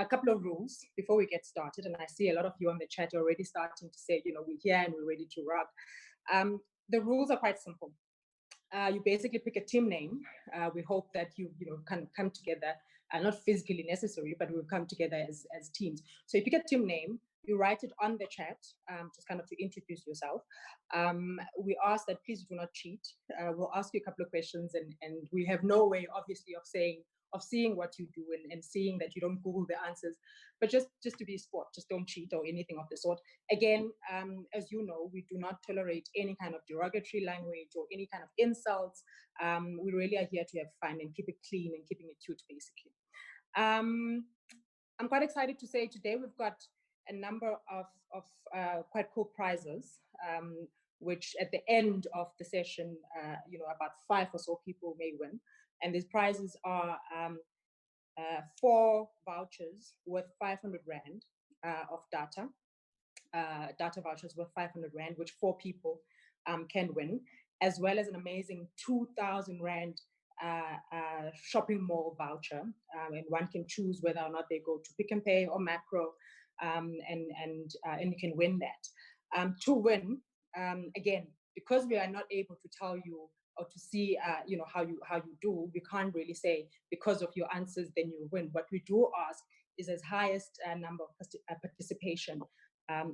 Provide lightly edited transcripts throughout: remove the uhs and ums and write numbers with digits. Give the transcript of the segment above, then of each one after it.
a couple of rules before we get started. And I see a lot of you on the chat already starting to say, we're here and we're ready to rock. The rules are quite simple. You basically pick a team name. We hope that you can come together, not physically necessary, but we'll come together as teams. So you pick a team name, you write it on the chat, just kind of to introduce yourself. We ask that please do not cheat. We'll ask you a couple of questions, and we have no way, obviously, of seeing what you do and seeing that you don't Google the answers, but just to be a sport, just don't cheat or anything of the sort. Again, as you know, we do not tolerate any kind of derogatory language or any kind of insults. We really are here to have fun and keep it clean and keeping it cute, basically. I'm quite excited to say today we've got a number of quite cool prizes, which at the end of the session, about 5 or so people may win. And these prizes are 4 vouchers worth 500 Rand of data vouchers worth 500 Rand, which 4 people can win, as well as an amazing 2,000 Rand shopping mall voucher. And one can choose whether or not they go to Pick n Pay or Macro, and you can win that. To win, again, because we are not able to tell you or to see, how you do, we can't really say because of your answers, then you win. What we do ask is as highest number of participation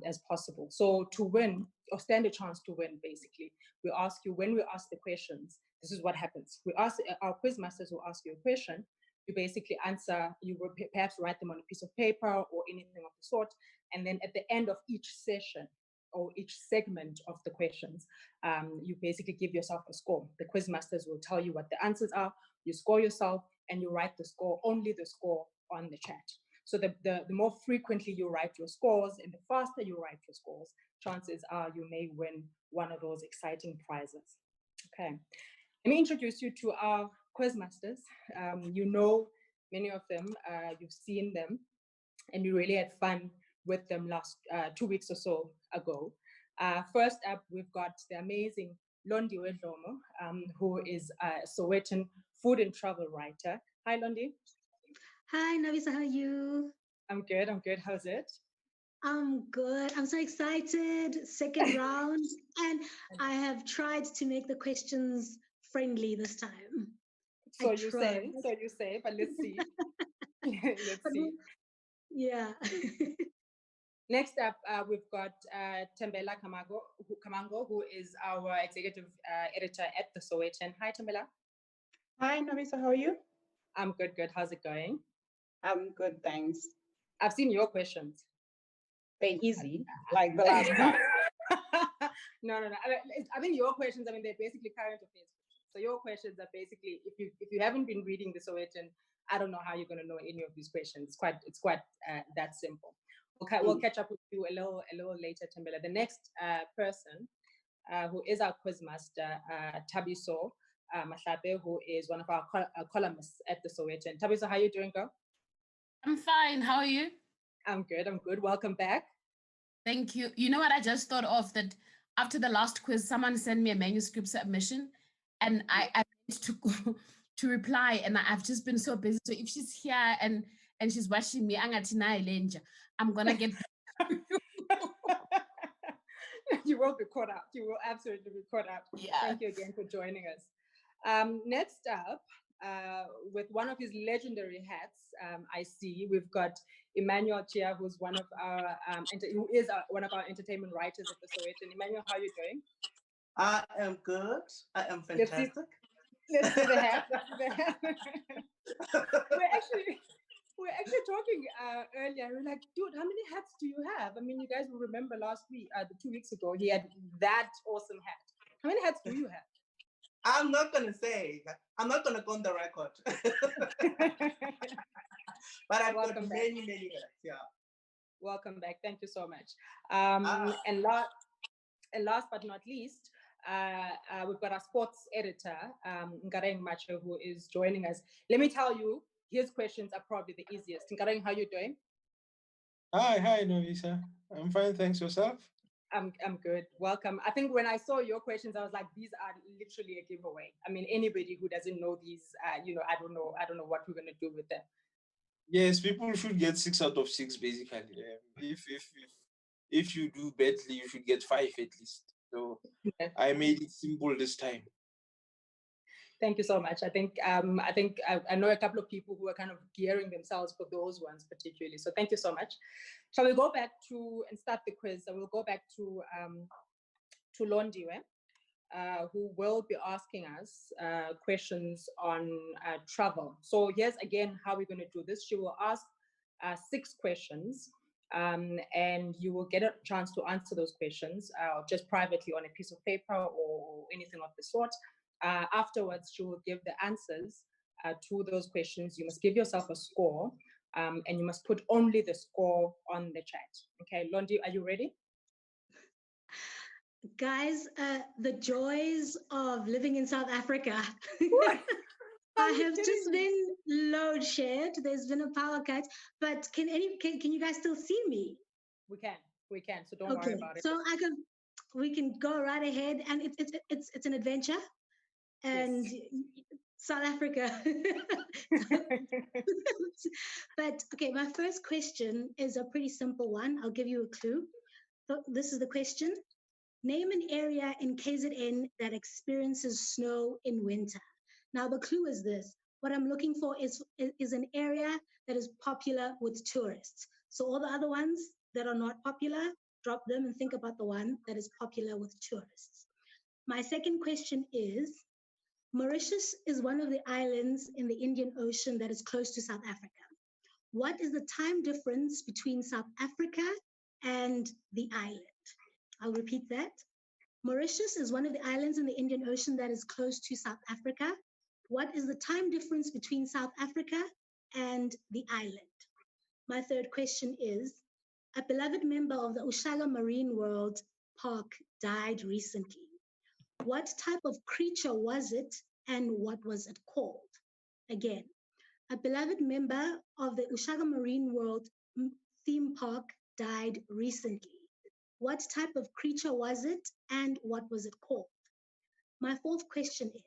as possible. So to win, or stand a chance to win, basically, we ask you, when we ask the questions, this is what happens. We ask, our quizmasters will ask you a question, you basically answer, you will perhaps write them on a piece of paper or anything of the sort, and then at the end of each session, or each segment of the questions, you basically give yourself a score. The quizmasters will tell you what the answers are, you score yourself, and you write the score, only the score on the chat. So the more frequently you write your scores and the faster you write your scores, chances are you may win one of those exciting prizes. Okay, let me introduce you to our quizmasters. You know many of them, you've seen them, and you really had fun with them last 2 weeks or so ago. First up, we've got the amazing Londiwe Dlomo, who is a Sowetan food and travel writer. Hi, Londi. Hi, Nwabisa, how are you? I'm good, How's it? I'm good. I'm so excited. Second round. And I have tried to make the questions friendly this time. So you say, but let's see. Let's see. Yeah. Next up, we've got Thembela Khamango, who is our executive editor at the Sowetan. Hi, Thembela. Hi, Nwabisa, how are you? I'm good. How's it going? I'm good, thanks. I've seen your questions. They're easy, like the last time. No. I think your questions, they're basically current affairs. So your questions are basically, if you haven't been reading the Sowetan, I don't know how you're going to know any of these questions. It's quite that simple. Okay, we'll catch up with you a little later, Thembela. The next person, who is our quizmaster, Thabiso Mahlape, who is one of our columnists at the Sowetan. Thabiso, how are you doing, girl? I'm fine. How are you? I'm good. Welcome back. Thank you. You know what I just thought of, that after the last quiz, someone sent me a manuscript submission, and I meant to go to reply, and I've just been so busy. So if she's here and she's watching me, I'm gonna get. You will be caught up. You will absolutely be caught up. Yeah. Thank you again for joining us. Next up, with one of his legendary hats, I see we've got Emmanuel Tjiya, who's one of our one of our entertainment writers at the Sowetan. Emmanuel, how are you doing? I am good. I am fantastic. Let's see the hat. We're actually talking earlier. We're like, dude, how many hats do you have? You guys will remember last week, 2 weeks ago, he had that awesome hat. How many hats do you have? I'm not going to say. I'm not going to go on the record. But I've got many hats, yeah. Welcome back. Thank you so much. And last but not least, we've got our sports editor, Nkareng Matshe, who is joining us. Let me tell you, his questions are probably the easiest. Nkareng, how are you doing? Hi, Nwabisa. I'm fine, thanks. Yourself? I'm good. Welcome. I think when I saw your questions, I was like, these are literally a giveaway. Anybody who doesn't know these, I don't know what we're going to do with them. Yes, people should get 6 out of 6 basically. If you do badly, you should get 5 at least. So Okay. I made it simple this time. Thank you so much. I think I know a couple of people who are kind of gearing themselves for those ones particularly. So thank you so much. Shall we go back to and start the quiz? So we'll go back to Londiwe, who will be asking us questions on travel. So here's again how we're going to do this. She will ask 6 questions, and you will get a chance to answer those questions just privately on a piece of paper or anything of the sort. Afterwards, she will give the answers to those questions. You must give yourself a score, and you must put only the score on the chat. Okay, Londi, are you ready? Guys, the joys of living in South Africa. I have just been load shared. There's been a power cut, but can you guys still see me? We can. So don't worry about it. So we can go right ahead, and it's an adventure, and yes. South Africa. But okay, my first question is a pretty simple one. I'll give you a clue. So this is the question. Name an area in KZN that experiences snow in winter. Now, the clue is this. What I'm looking for is an area that is popular with tourists. So all the other ones that are not popular, drop them and think about the one that is popular with tourists. My second question is, Mauritius is one of the islands in the Indian Ocean that is close to South Africa. What is the time difference between South Africa and the island? I'll repeat that. Mauritius is one of the islands in the Indian Ocean that is close to South Africa. What is the time difference between South Africa and the island? My third question is, a beloved member of the Ushaga Marine World Park died recently. What type of creature was it and what was it called? Again, a beloved member of the Ushaga Marine World theme park died recently. What type of creature was it and what was it called? My fourth question is,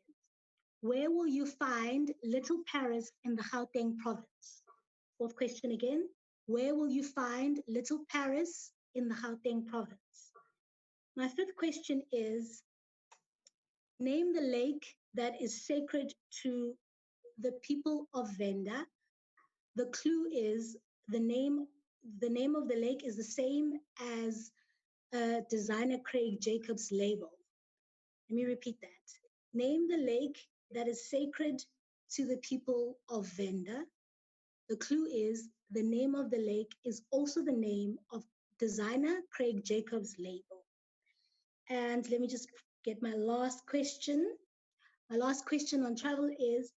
where will you find Little Paris in the Gauteng province? Fourth question again, where will you find Little Paris in the Gauteng province? My fifth question is, name the lake that is sacred to the people of Venda. The clue is the name of the lake is the same as designer Craig Jacobs' label. Let me repeat that. Name the lake that is sacred to the people of Venda. The clue is the name of the lake is also the name of designer Craig Jacobs' label. And let me just get my last question. My last question on travel is,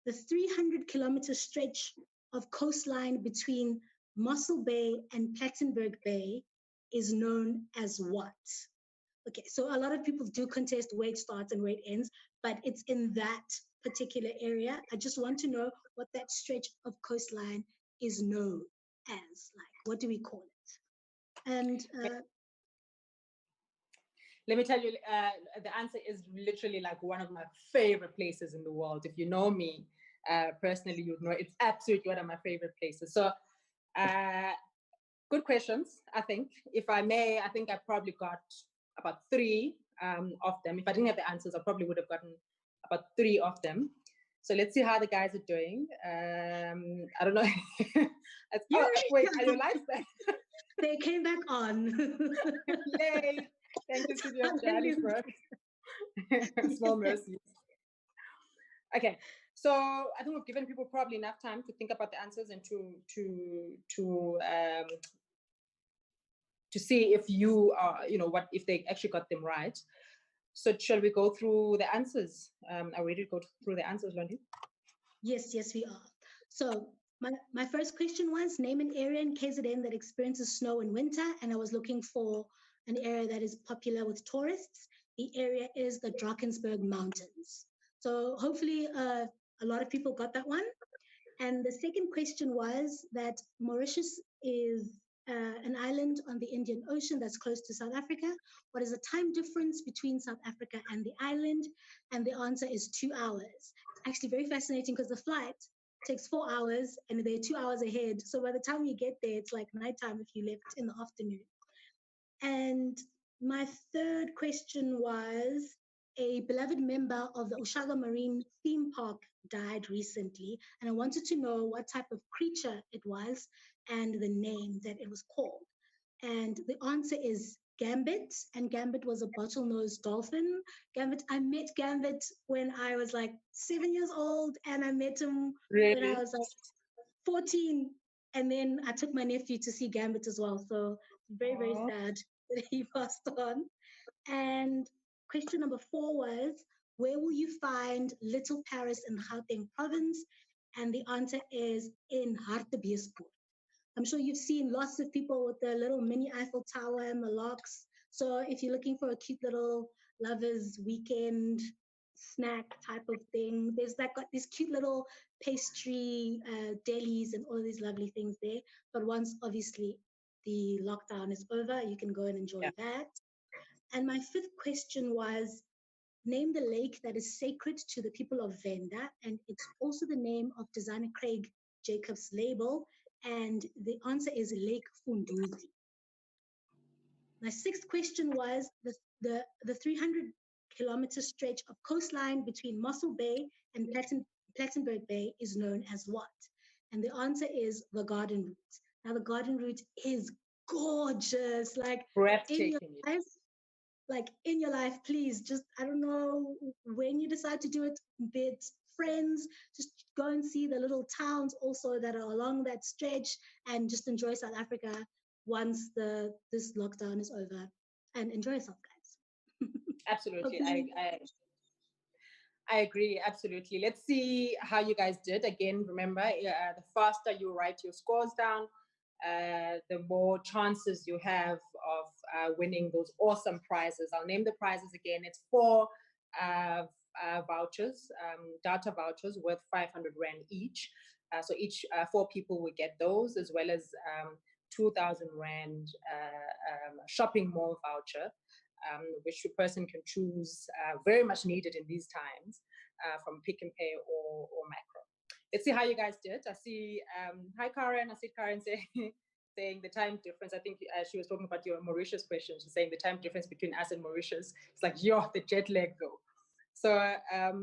the 300-kilometer stretch of coastline between Mossel Bay and Plattenberg Bay is known as what? Okay, so a lot of people do contest where it starts and where it ends, but it's in that particular area. I just want to know what that stretch of coastline is known as. Like, what do we call it? And let me tell you, the answer is literally like one of my favorite places in the world. If you know me personally, you'd know it's absolutely one of my favorite places. So good questions, I think. If I may, I think I probably got about 3 of them. If I didn't have the answers, I probably would have gotten about 3 of them. So let's see how the guys are doing. I don't know. Oh, wait, are your lights back? They came back on. Yay. Thank you to your Johannesburg. Small mercies. Okay, so I think we've given people probably enough time to think about the answers and to see if you are, what if they actually got them right. So shall we go through the answers? Are we ready to go through the answers, Londi? Yes, we are. So my first question was, name an area in KZN that experiences snow in winter, and I was looking for an area that is popular with tourists. The area is the Drakensberg Mountains. So hopefully a lot of people got that one. And the second question was that Mauritius is an island on the Indian Ocean that's close to South Africa. What is the time difference between South Africa and the island? And the answer is 2 hours. It's actually very fascinating because the flight takes 4 hours, and they're 2 hours ahead. So by the time you get there, it's like nighttime if you left in the afternoon. And my third question was, a beloved member of the Ushaga Marine theme park died recently, and I wanted to know what type of creature it was and the name that it was called. And the answer is Gambit, and Gambit was a bottlenose dolphin. Gambit, I met Gambit when I was like 7 years old, and I met him when I was like 14. And then I took my nephew to see Gambit as well. So very, very sad that he passed on. And question number 4 was, where will you find Little Paris in the Gauteng province? And the answer is in Hartbeespoort. I'm sure you've seen lots of people with the little mini Eiffel Tower and the locks. So if you're looking for a cute little lovers weekend snack type of thing, there's like got these cute little pastry delis and all these lovely things there. But once obviously the lockdown is over, you can go and enjoy that. And my 5th question was, name the lake that is sacred to the people of Venda, and it's also the name of designer Craig Jacobs' label, and the answer is Lake Funduzi. My 6th question was, the 300-kilometer stretch of coastline between Mossel Bay and Plattenberg Bay is known as what? And the answer is the Garden Route. Now, the Garden Route is gorgeous, like Breathtaking. In your life, please, just, I don't know when you decide to do it, be it friends, just go and see the little towns also that are along that stretch, and just enjoy South Africa once this lockdown is over, and enjoy yourself, guys. Absolutely. I agree. Absolutely. Let's see how you guys did. Again, remember, the faster you write your scores down, the more chances you have of winning those awesome prizes. I'll name the prizes again. It's 4 vouchers, data vouchers worth 500 Rand each. So each 4 people will get those, as well as 2,000 Rand shopping mall voucher, which the person can choose, very much needed in these times, from Pick and Pay or Macro. Let's see how you guys did. I see, hi Karen, I see Karen saying the time difference. I think she was talking about your Mauritius question. She's saying the time difference between us and Mauritius. It's like, the jet lag though. So I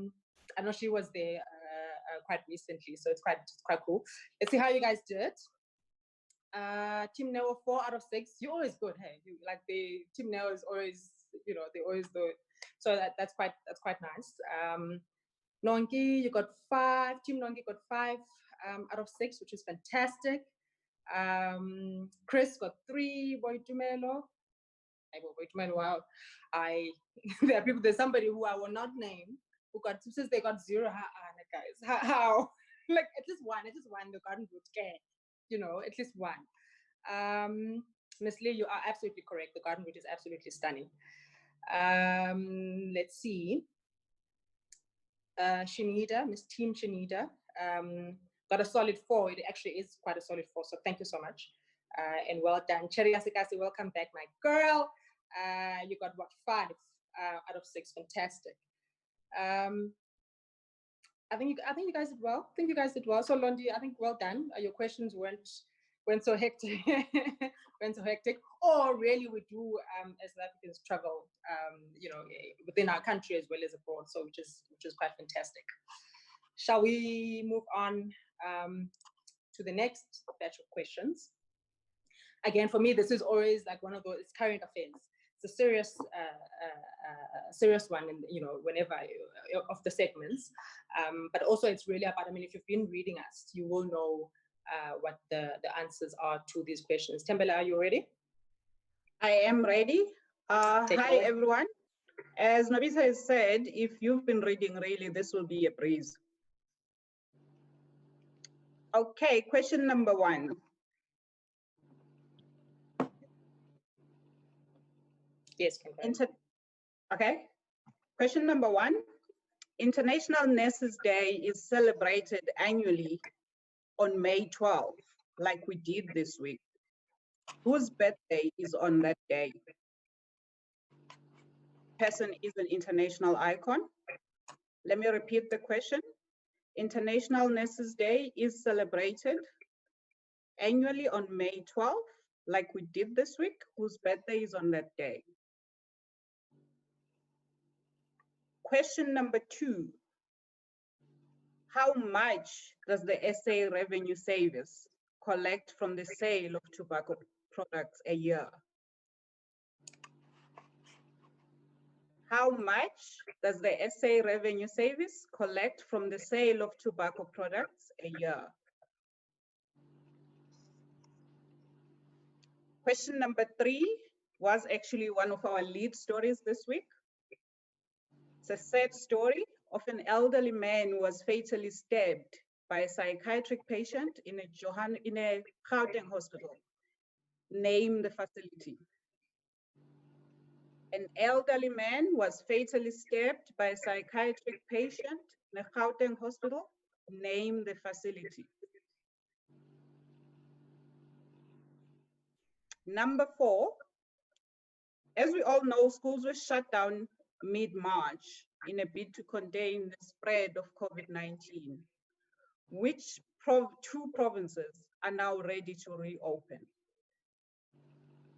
know she was there quite recently, so it's quite cool. Let's see how you guys did. Team Neo 4 out of 6. You're always good, hey. The Team Neo is always, they always do it. So that's quite nice. Nongi, you got 5. Team Nongi got 5 out of 6, which is fantastic. Chris got 3. Boitumelo. Wow. There are people. There's somebody who I will not name who got, since they got 0. Guys, how? Like at least one. The Garden Route care. At least one. Miss Lee, you are absolutely correct. The Garden Route is absolutely stunning. Let's see. Shanida, Miss Team Shanida, got a solid 4. It actually is quite a solid 4. So thank you so much. And well done. Cherry Asikasi, welcome back, my girl. You got what, 5 out of 6. Fantastic. I think you guys did well. So Londi, I think well done. Your questions weren't so hectic. Or really, we do as South Africans travel, within our country as well as abroad. So which is quite fantastic. Shall we move on to the next batch of questions? Again, for me, this is always like one of those. It's current affairs. It's a serious one, and whenever of the segments. But also, it's really about. If you've been reading us, you will know what the answers are to these questions. Thembela, are you ready? I am ready. Hi, everyone. As Nwabisa has said, if you've been reading, really, this will be a breeze. Okay, question number 1. Yes. Okay. Question number 1. International Nurses Day is celebrated annually on May 12th, like we did this week. Whose birthday is on that day? Person is an international icon. Let me repeat the question. International Nurses Day is celebrated annually on May 12th, like we did this week. Whose birthday is on that day? Question number 2. How much does the SA Revenue Service collect from the sale of tobacco products a year? How much does the SA Revenue Service collect from the sale of tobacco products a year? Question number 3 was actually one of our lead stories this week. It's a sad story of an elderly man who was fatally stabbed by a psychiatric patient in a Gauteng hospital. Name the facility. An elderly man was fatally stabbed by a psychiatric patient in a Gauteng hospital. Name the facility. Number 4, as we all know, schools were shut down mid-March in a bid to contain the spread of COVID-19. Which 2 provinces are now ready to reopen?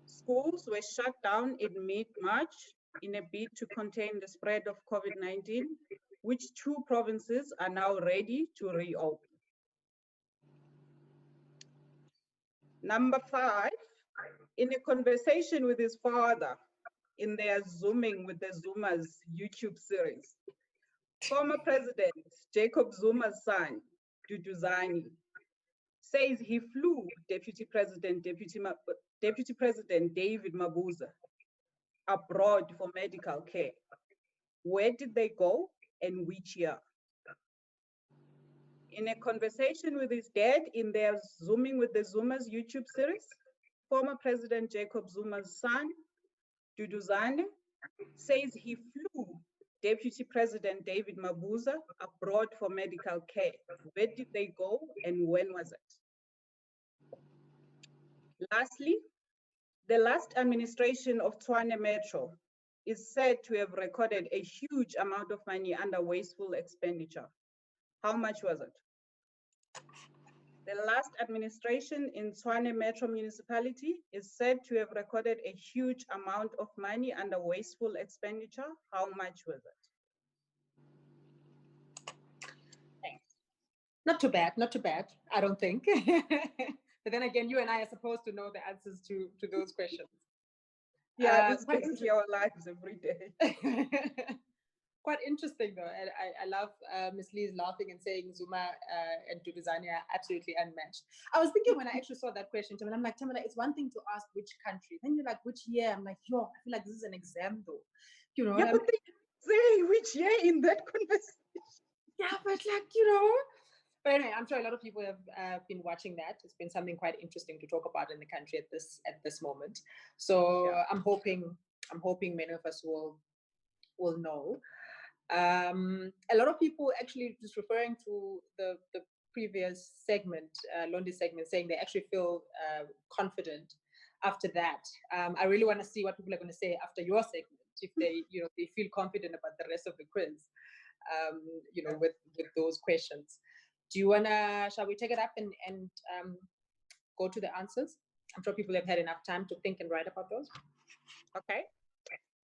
Schools were shut down in mid-March in a bid to contain the spread of COVID-19. Which 2 provinces are now ready to reopen? Number 5, in a conversation with his father in their Zooming with the Zoomers YouTube series, former President Jacob Zuma's son, Duduzane, says he flew Deputy President David Mabuza abroad for medical care. Where did they go and which year? In a conversation with his dad in their Zooming with the Zoomers YouTube series, former President Jacob Zuma's son, Duduzane, says he flew Deputy President David Mabuza abroad for medical care. Where did they go and when was it? Lastly, the last administration of Tshwane Metro is said to have recorded a huge amount of money under wasteful expenditure. How much was it? The last administration in Tshwane Metro municipality is said to have recorded a huge amount of money under wasteful expenditure. How much was it? Thanks. Not too bad, I don't think. But then again, you and I are supposed to know the answers to those questions. Yeah, it's basically our lives every day. Quite interesting though. I love Miss Lee's laughing and saying Zuma and Duduzane are absolutely unmatched. I was thinking when I actually saw that question, I'm like, Thembela, it's one thing to ask which country. Then you're like, which year? I'm like, yo, I feel like this is an exam though. You know? Yeah, but they say which year in that conversation. Yeah, but like, you know. But anyway, I'm sure a lot of people have been watching that. It's been something quite interesting to talk about in the country at this moment. So yeah. I'm hoping many of us will know. A lot of people actually just referring to the previous segment, Londiwe segment, saying they actually feel confident after that. I really want to see what people are going to say after your segment, if they feel confident about the rest of the quiz, with those questions. Shall we take it up and go to the answers? I'm sure people have had enough time to think and write about those. Okay.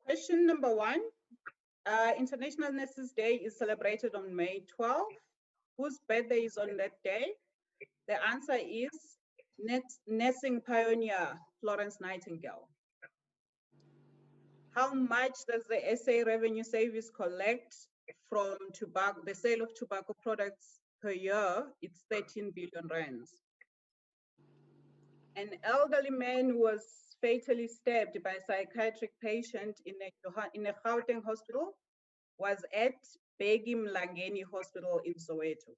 Question number 1. International Nurses Day is celebrated on May 12th. Whose birthday is on that day? The answer is nursing pioneer Florence Nightingale. How much does the SA Revenue Service collect from the sale of tobacco products per year? It's 13 billion rands. An elderly man was fatally stabbed by a psychiatric patient in a Gauteng hospital was at Bheki Mlangeni Hospital in Soweto.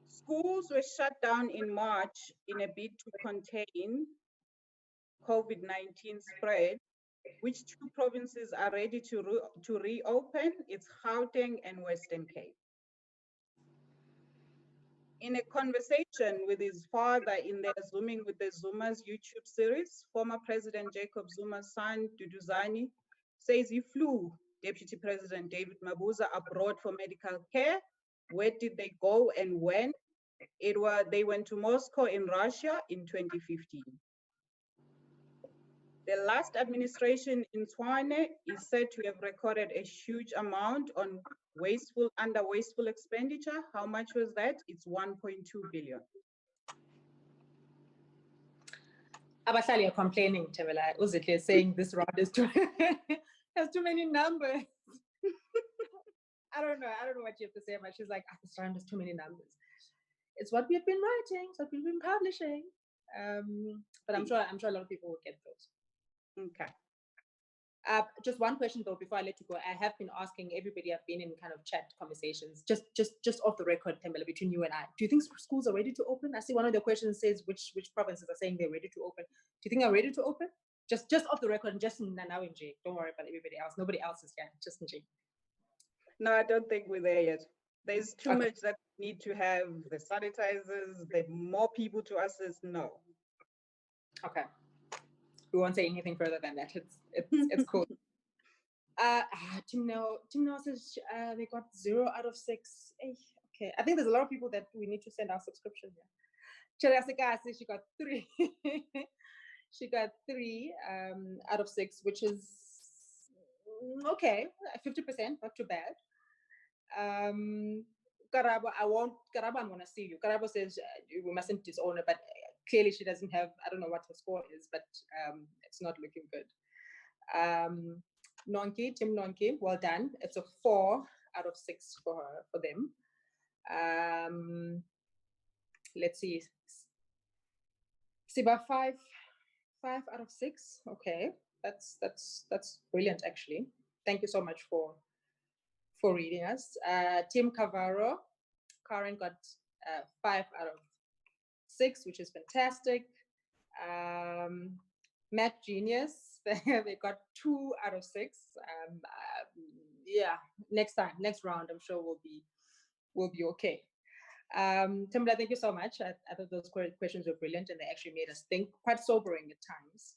Schools were shut down in March in a bid to contain COVID-19 spread. Which 2 provinces are ready to reopen? It's Gauteng and Western Cape. In a conversation with his father in their Zooming with the Zoomers YouTube series, former President Jacob Zuma's son, Duduzane, says he flew Deputy President David Mabuza abroad for medical care. Where did they go and when? They went to Moscow in Russia in 2015. The last administration in Tshwane is said to have recorded a huge amount on under wasteful expenditure. How much was that? It's 1.2 billion. Abahlali are complaining, Thembela. Uzitli is saying this round is too has too many numbers. I don't know what you have to say, but she's like, this round has too many numbers. It's what we've been writing, it's what we've been publishing. But I'm sure a lot of people will get those. Okay. Just one question though before I let you go. I have been asking everybody. I've been in kind of chat conversations, just off the record, Thembela, between you and I. Do you think schools are ready to open? I see one of the questions says which provinces are saying they're ready to open. Do you think they're ready to open? Just off the record, and just now in J. Don't worry about everybody else. Nobody else is here. Just in J. No, I don't think we're there yet. There's too much that we need to have. The sanitizers, the more people to access. No. Okay. We won't say anything further than that. It's cool. Timno says they got 0 out of 6. Okay, I think there's a lot of people that we need to send our subscription here. Chelasika says she got 3. She got 3 out of 6, which is okay, 50%, not too bad. Karabo, I want to see you. Karabo says we mustn't disown her, but clearly she doesn't have, I don't know what her score is, but it's not looking good. Tim Nonki, well done. It's a 4 out of 6 for them. Let's see. Siba 5 out of 6. Okay, that's brilliant actually. Thank you so much for reading us. Tim Cavaro, Karen got 5 out of 6, which is fantastic. Matt Genius, they got 2 out of 6. Yeah, next round, I'm sure we'll be okay. Thembela, thank you so much. I thought those questions were brilliant, and they actually made us think, quite sobering at times.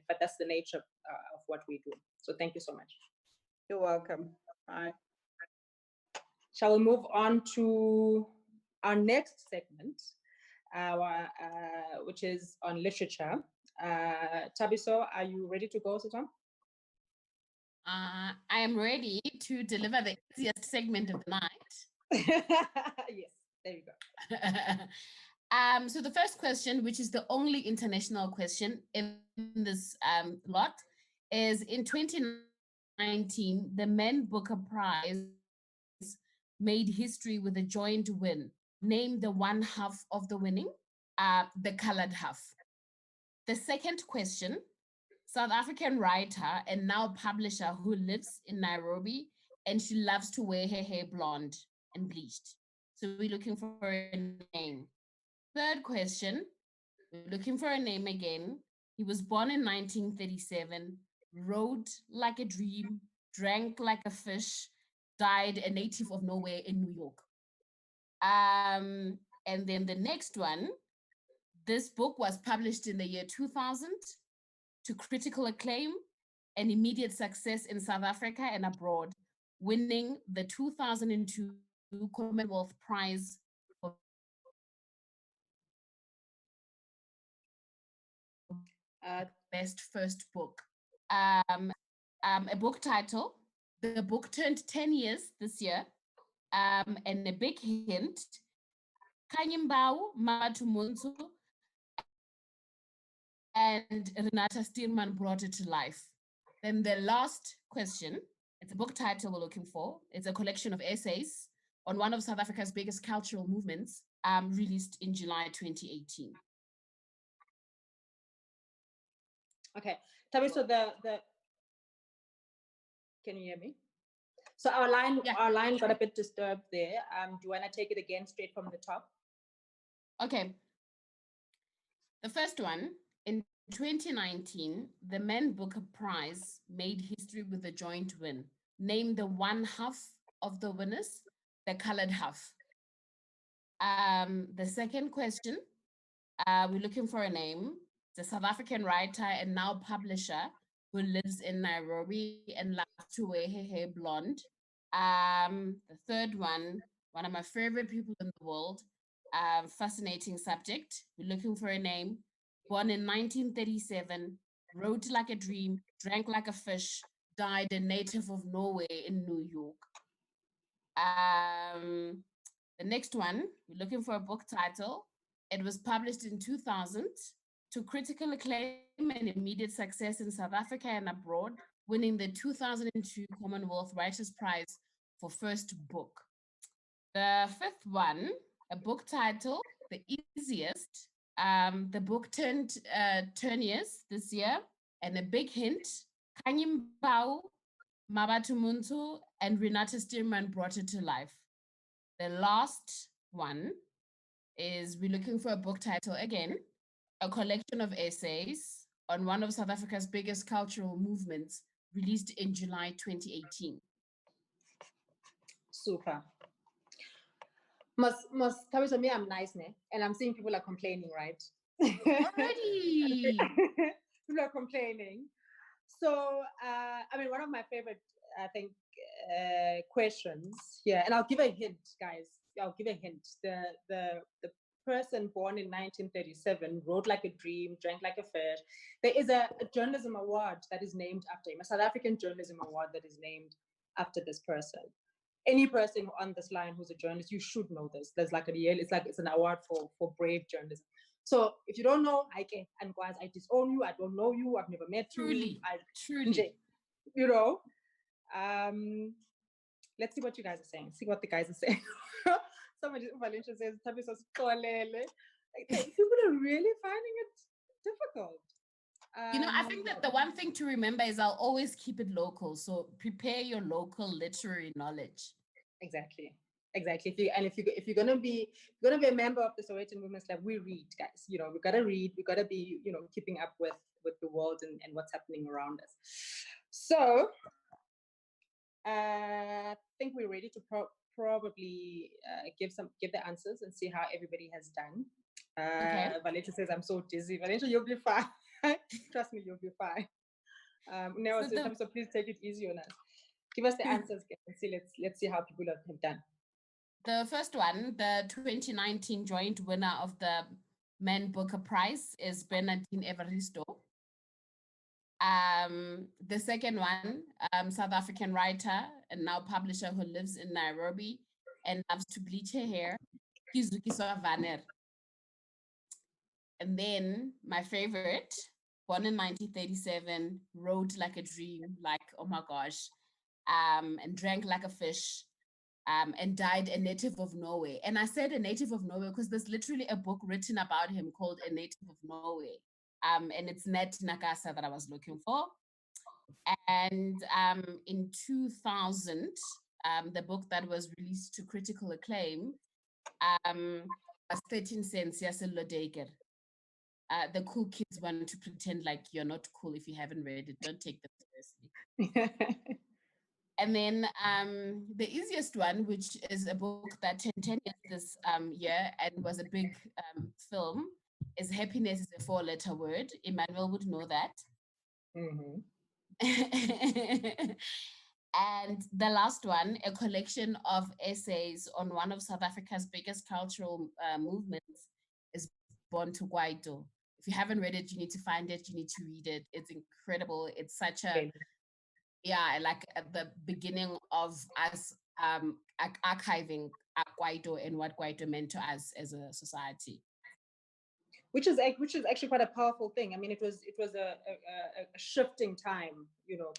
But that's the nature of what we do. So thank you so much. You're welcome. Bye. Shall we move on to our next segment, which is on literature? Tabiso, are you ready to go, Susan? I am ready to deliver the easiest segment of the night. Yes, there you go. So the first question, which is the only international question in this lot, is in 2019, the Men Booker Prize made history with a joint win. Name the one half of the winning, the colored half. The second question, South African writer and now publisher who lives in Nairobi, and she loves to wear her hair blonde and bleached. So we're looking for a name. Third question, we're looking for a name again. He was born in 1937, rode like a dream, drank like a fish, died a native of nowhere in New York. And then the next one, this book was published in the year 2000 to critical acclaim and immediate success in South Africa and abroad, winning the 2002 Commonwealth Prize for best first book. A book title. The book turned 10 years this year, and a big hint, Kanyimbau Matumunzu and Renata Steelman brought it to life. Then the last question, it's a book title we're looking for. It's a collection of essays on one of South Africa's biggest cultural movements, released in July 2018. Okay, Thabiso, can you hear me? So our line got a bit disturbed there. Do you want to take it again straight from the top? Okay. The first one, in 2019, the Men Booker Prize made history with a joint win. Name the one half of the winners, the colored half. The second question, we're looking for a name. The South African writer and now publisher who lives in Nairobi and loves to wear her hair blonde. The third one of my favorite people in the world, fascinating subject. We're looking for a name. Born in 1937, wrote like a dream, drank like a fish, died a native of Norway in New York. The next one, we're looking for a book title. It was published in 2000 to critical acclaim and immediate success in South Africa and abroad, winning the 2002 Commonwealth Writers' Prize for first book. The fifth one, a book title, The Easiest. The book turned 10 years this year, and a big hint, Kanye Mbau, Mabatu Muntu, and Renata Stearman brought it to life. The last one is we're looking for a book title again, a collection of essays on one of South Africa's biggest cultural movements, released in July 2018. Super. Thabiso, me, I'm nice, ne? And I'm seeing people are complaining, right? Already. People are complaining. So, I mean, one of my favorite, I think, questions here, and I'll give a hint, guys. I'll give a hint. The person born in 1937 wrote like a dream, drank like a fish. There is a journalism award that is named after him, a South African journalism award that is named after this person. Any person on this line who's a journalist, you should know this. There's like it's an award for brave journalism. So if you don't know, I disown you. I don't know you. I've never met you. Truly. You know. Let's see what you guys are saying. See what the guys are saying. Somebody, Valencia says, Thabiso Skolele. People are really finding it difficult. You know, I think that the one thing to remember is I'll always keep it local. So prepare your local literary knowledge. Exactly. If you're gonna be a member of the Sowetan Women's Club, we read, guys. You know, we gotta read. We gotta be, keeping up with the world and what's happening around us. So I think we're ready to probably give the answers and see how everybody has done. Okay. Valencia says, I'm so dizzy. Valencia, you'll be fine. Trust me, you'll be fine. So please take it easy on us. Give us the answers and see. Let's see how people have done. The first one, the 2019 joint winner of the Men Booker Prize is Bernardine Evaristo. The second one, South African writer and now publisher who lives in Nairobi and loves to bleach her hair, Kizukiswa Vaner. And then my favorite, born in 1937, wrote like a dream, like, oh my gosh, and drank like a fish, and died a native of Norway. And I said a native of Norway because there's literally a book written about him called A Native of Norway. And it's Net Nakasa that I was looking for. And in 2000, the book that was released to critical acclaim was 13 Cents, Yasser Lodeker. The cool kids want to pretend like you're not cool if you haven't read it. Don't take them seriously. And then the easiest one, which is a book that turned 10 years this year and was a big film, is Happiness is a 4-letter word. Emmanuel would know that. Mm-hmm. And the last one, a collection of essays on one of South Africa's biggest cultural movements, is Born to Kwaito. If you haven't read it, you need to find it. You need to read it. It's incredible. It's such a, like at the beginning of us archiving Kwaito and what Kwaito meant to us as a society. Which is actually quite a powerful thing. I mean, it was a shifting time,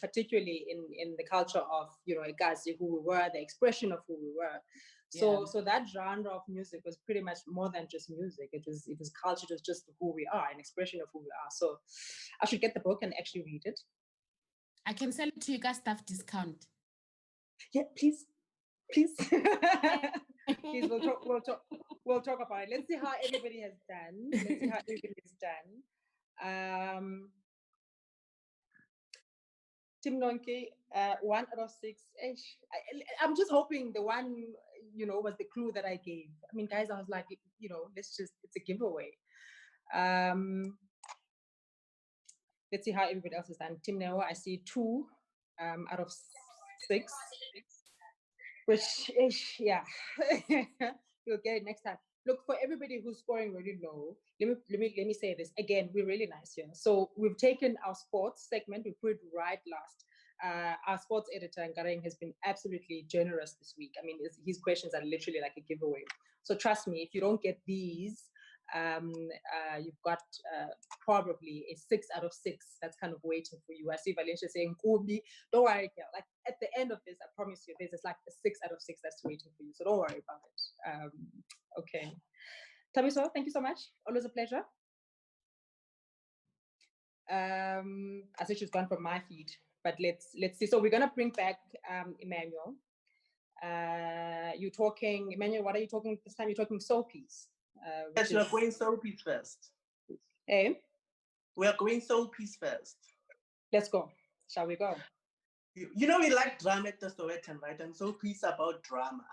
particularly in the culture of, Gazi, who we were, the expression of who we were. So that genre of music was pretty much more than just music. It was culture. It was just who we are, an expression of who we are. So I should get the book and actually read it. I can sell it to you guys, staff discount. Yeah, please. Please, we'll talk about it. Let's see how everybody has done. Tim Nonke, 1 out of 6. I'm just hoping the one, was the clue that I gave. I mean, guys, I was like, it's a giveaway. Let's see how everybody else is done. Tim Neo, I see 2 out of 6, which is, yeah, you'll get it next time. Look, for everybody who's scoring really low, let me say this again. We're really nice here. So we've taken our sports segment, we put it right last. Our sports editor Nkareng has been absolutely generous this week. I mean, his questions are literally like a giveaway. So trust me, if you don't get these, you've got probably a 6 out of 6 that's kind of waiting for you. I see Valencia saying, Kubi, don't worry, girl. Like at the end of this, I promise you, there's like a 6 out of 6 that's waiting for you. So don't worry about it. Okay. Thabiso, thank you so much. Always a pleasure. I think she's gone from my feed, but let's see. So we're gonna bring back Emmanuel. You're talking, Emmanuel, what are you talking this time? You're talking soapies. Yes, we are going soapies first. Hey? We are going soapies first. Let's go. Shall we go? You know we like drama at the Sowetan, right? And soapies about drama.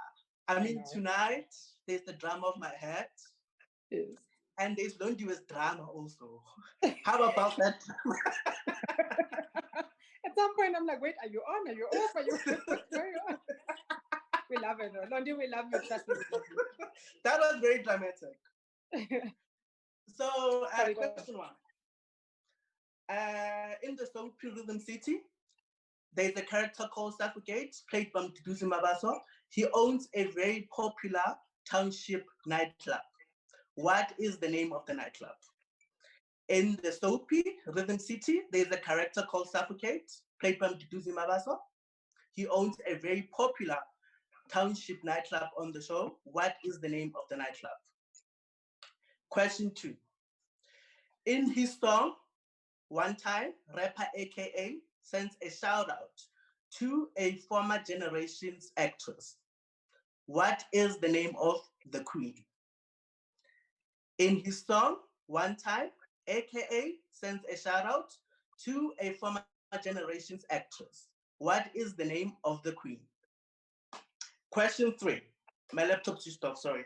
I mean, tonight, there's the drama of my head. Yes. And there's Londiwe's drama also. How about that? At some point, I'm like, wait, are you on? Are you off? Are you what's going on? We love it. Londiwe, we love you. Trust me, we love you. That was very dramatic. So, question 1. In the soapy Rhythm City, there's a character called Suffocate, played by Thabiso Mahlape. He owns a very popular township nightclub. What is the name of the nightclub? In the soapy Rhythm City, there's a character called Suffocate, played by Thabiso Mahlape. He owns a very popular township nightclub on the show. What is the name of the nightclub? Question 2. In his song, One Time, rapper AKA sends a shout out to a former generation's actress. What is the name of the queen? In his song, One Time, AKA sends a shout out to a former generation's actress. What is the name of the queen? Question 3. My laptop switched off, sorry.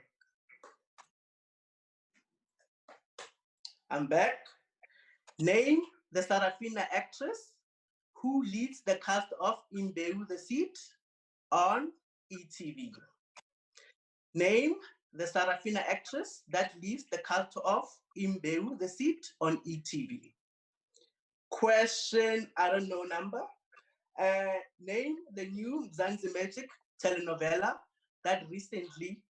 I'm back. Name the Sarafina actress who leads the cast of Imbeu the Seed on ETV. Name the Sarafina actress that leads the cast of Imbeu the Seed on ETV. Question, I don't know number. Name the new Mzansi Magic telenovela that recently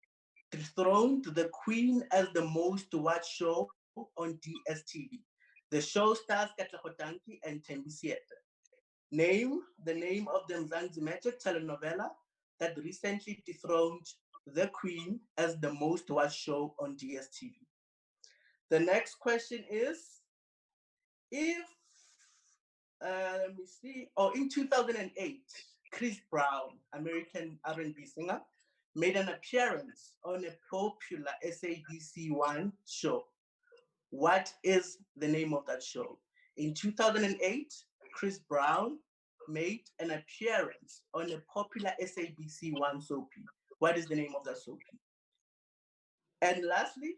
dethroned the Queen as the most watched show on DSTV. The show stars Katlahotanki and Thabiso. Name the name of the Mzansi Magic telenovela that recently dethroned the Queen as the most watched show on DSTV. The next question is, if, let me see, in 2008, Chris Brown, American R&B singer, made an appearance on a popular SABC1 show. What is the name of that show? In 2008, Chris Brown made an appearance on a popular SABC1 soapie. What is the name of that soapie? And lastly,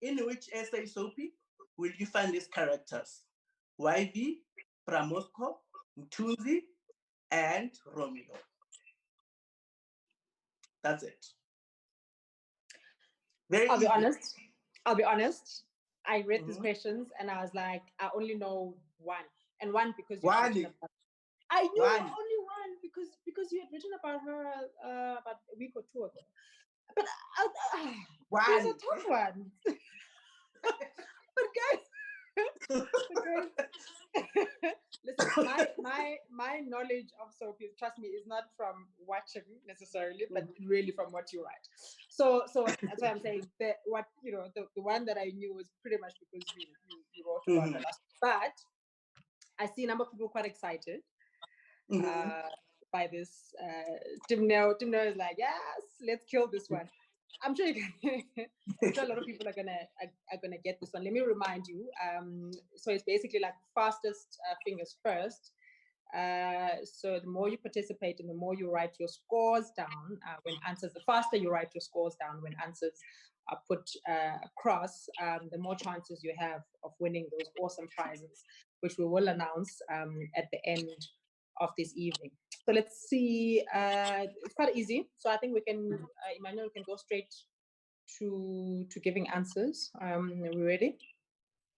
in which SA soapie will you find these characters? YV, Pramosco, Mtunzi, and Romeo. That's it. I'll be honest. I read these questions and I was like, I only know one. And one because you had written about I knew only one because you had written about her about a week or 2 ago. But there's a tough one. But guys, listen, my knowledge of soapies, trust me, is not from watching necessarily, but really from what you write. So that's why I'm saying that the one that I knew was pretty much because you wrote about the last. But I see a number of people quite excited by this. Timnell is like, yes, let's kill this one. I'm sure I'm sure a lot of people are gonna get this one. Let me remind you. So it's basically like fastest fingers first. So the more you participate and the more you write your scores down when answers, the faster you write your scores down when answers are put across, the more chances you have of winning those awesome prizes, which we will announce at the end of this evening. So let's see, it's quite easy. So I think we can, Emmanuel can go straight to giving answers. Are we ready?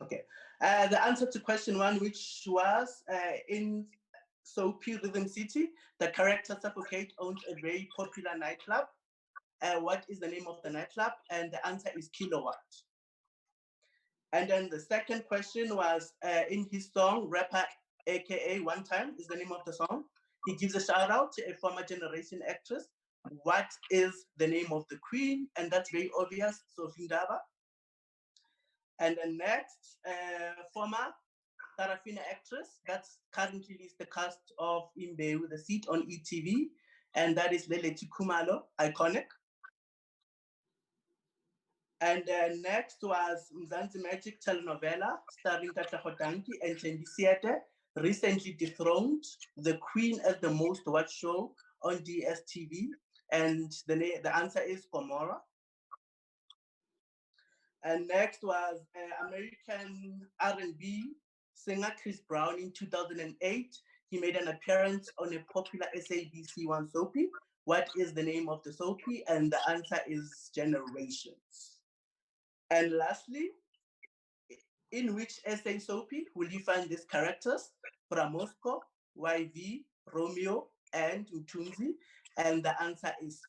Okay. The answer to question 1, which was in Soapy Rhythm City, the character Suffocate owns a very popular nightclub. What is the name of the nightclub? And the answer is Kilowatt. And then the second question was in his song, Rapper AKA One Time is the name of the song. He gives a shout out to a former generation actress. What is the name of the queen? And that's very obvious, Sophie Ndaba. And then next, former Sarafina actress, that's currently is the cast of Imbe with a seat on ETV, and that is Lelethi Khumalo, iconic. And then next was Mzansi Magic telenovela starring Tata Khotanki and Thembisa, recently dethroned the Queen as the most watched show on DSTV, and the answer is Gomorrah. And next was American R&B singer Chris Brown in 2008. He made an appearance on a popular SABC1 soapie. What is the name of the soapie? And the answer is Generations. And lastly, in which SA soapie will you find these characters? Pramosco, YV, Romeo, and Utunzi. And the answer is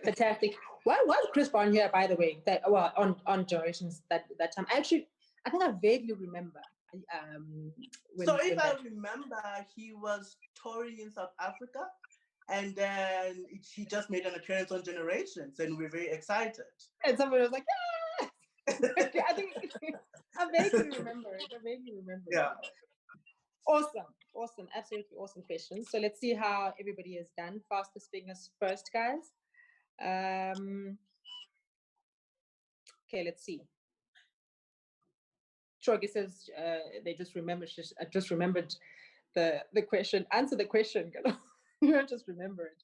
Fantastic. Why was Chris Brown here, by the way? That well, on Generations that time. Actually, I think I vaguely remember. I remember, he was touring in South Africa, and then he just made an appearance on Generations, and we're very excited. And somebody was like, "Ah!" I think I vaguely remember it. Yeah. Awesome, absolutely awesome questions. So let's see how everybody is done. Fastest fingers first, guys. Okay, let's see. Trogi says they just remembered. I just remembered the question. Answer the question. You just remember it.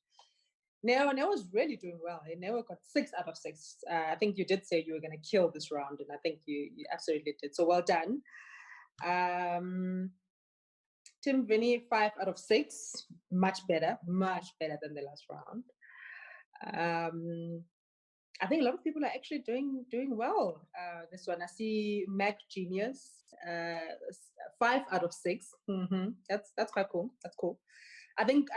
Neo was really doing well. Neo got 6 out of 6. I think you did say you were going to kill this round, and I think you absolutely did. So well done. Tim Vinny, 5 out of 6. Much better than the last round. I think a lot of people are actually doing well. This one, I see Mac Genius, 5 out of 6. Mm-hmm. That's quite cool. That's cool. I think